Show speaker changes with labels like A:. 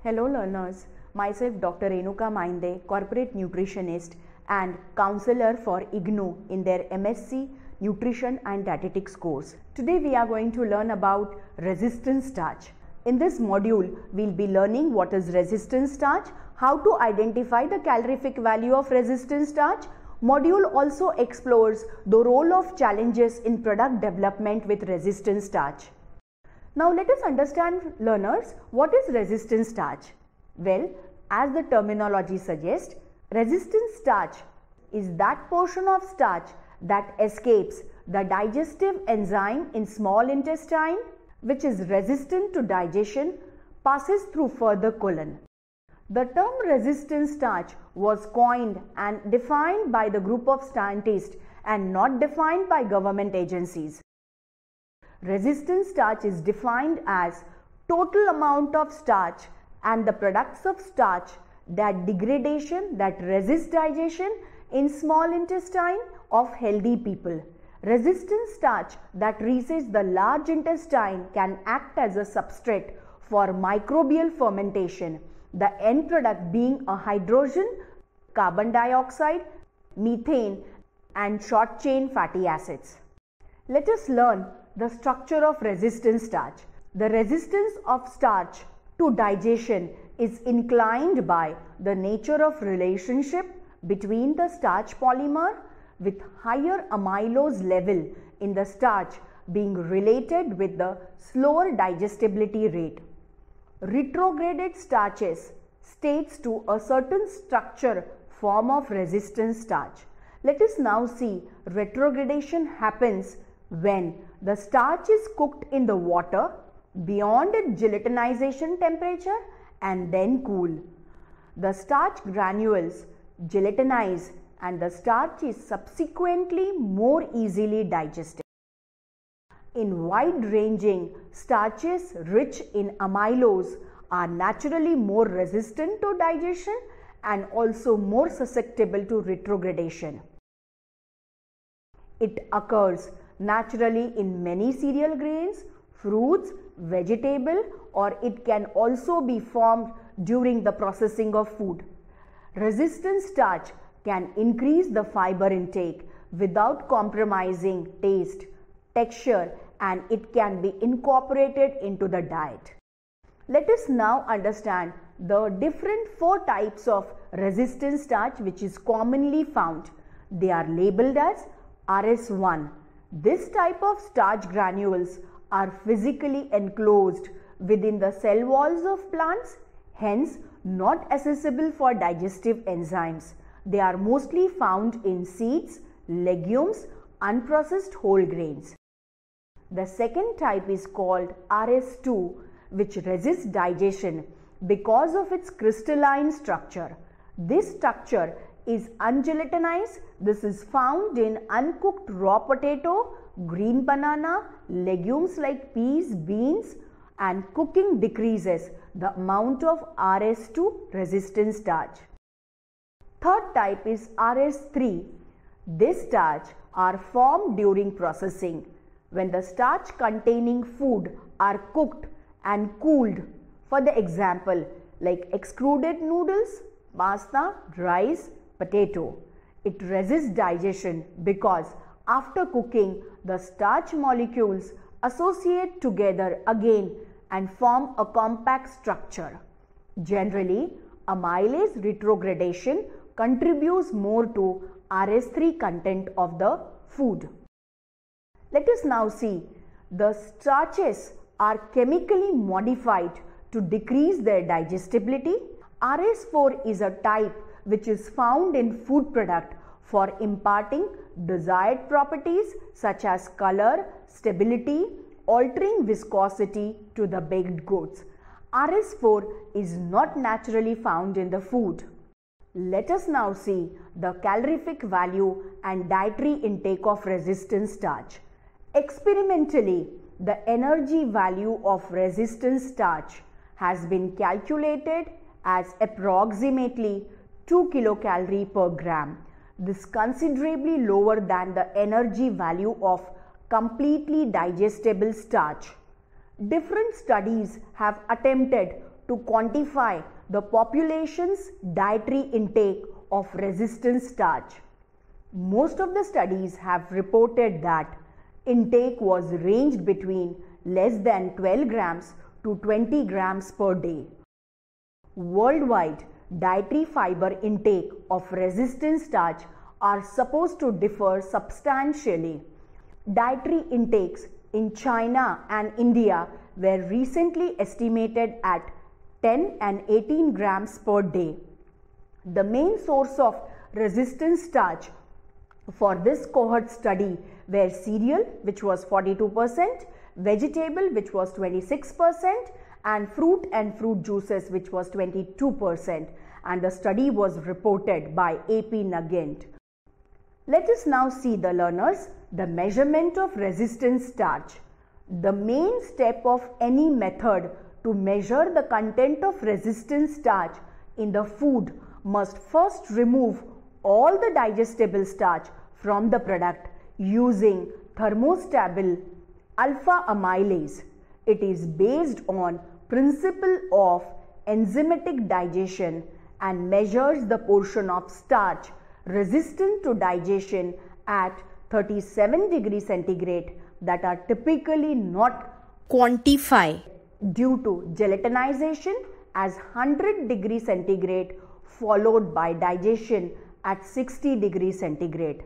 A: Hello learners, myself Dr. Renuka Mainde, corporate nutritionist and counselor for IGNOU in their MSc Nutrition and Dietetics course. Today we are going to learn about resistant starch. In this module, we'll be learning what is resistant starch, how to identify the calorific value of resistant starch. Module also explores the role of challenges in product development with resistant starch. Now let us understand, learners, what is resistant starch? Well, as the terminology suggests, resistant starch is that portion of starch that escapes the digestive enzyme in small intestine, which is resistant to digestion, passes through further colon. The term resistant starch was coined and defined by the group of scientists and not defined by government agencies. Resistant starch is defined as total amount of starch and the products of starch that resist digestion in small intestine of healthy people. Resistant starch that reaches the large intestine can act as a substrate for microbial fermentation, the end product being a hydrogen, carbon dioxide, methane and short chain fatty acids. Let us learn the structure of resistant starch. The resistance of starch to digestion is inclined by the nature of relationship between the starch polymer with higher amylose level in the starch being related with the slower digestibility rate. Retrograded starches states to a certain structure form of resistant starch. Let us now see retrogradation happens when the starch is cooked in the water beyond its gelatinization temperature and then cool. The starch granules gelatinize and the starch is subsequently more easily digested. In wide-ranging starches rich in amylose are naturally more resistant to digestion and also more susceptible to retrogradation. It occurs naturally in many cereal grains, fruits, vegetable, or it can also be formed during the processing of food. Resistant starch can increase the fiber intake without compromising taste, texture, and it can be incorporated into the diet. Let us now understand the different 4 types of resistant starch which is commonly found. They are labeled as RS1. This type of starch granules are physically enclosed within the cell walls of plants, hence not accessible for digestive enzymes. They are mostly found in seeds, legumes, unprocessed whole grains. The second type is called RS2, which resists digestion because of its crystalline structure. This structure is ungelatinized. This is found in uncooked raw potato, green banana, legumes like peas, beans, and cooking decreases the amount of RS2 resistant starch. Third type is RS3. This starch are formed during processing when the starch containing food are cooked and cooled. For the example, like extruded noodles, pasta, rice, potato. It resists digestion because after cooking, the starch molecules associate together again and form a compact structure. Generally, amylase retrogradation contributes more to RS3 content of the food. Let us now see the starches are chemically modified to decrease their digestibility. RS4 is a type which is found in food product for imparting desired properties such as color, stability, altering viscosity to the baked goods. RS4 is not naturally found in the food. Let us now see the calorific value and dietary intake of resistant starch. Experimentally, the energy value of resistant starch has been calculated as approximately 2 kilocalorie per gram. This is considerably lower than the energy value of completely digestible starch. Different studies have attempted to quantify the population's dietary intake of resistant starch. Most of the studies have reported that intake was ranged between less than 12 grams to 20 grams per day. Worldwide, dietary fiber intake of resistant starch are supposed to differ substantially. Dietary intakes in China and India were recently estimated at 10 and 18 grams per day. The main source of resistant starch for this cohort study were cereal, which was 42%, vegetable, which was 26%, and fruit juices, which was 22%. And the study was reported by AP Nugent. Let us now see, the learners, the measurement of resistant starch. The main step of any method to measure the content of resistant starch in the food must first remove all the digestible starch from the product using thermostable alpha amylase. It is based on principle of enzymatic digestion and measures the portion of starch resistant to digestion at 37 degrees centigrade that are typically not quantified due to gelatinization as 100 degrees centigrade followed by digestion at 60 degrees centigrade.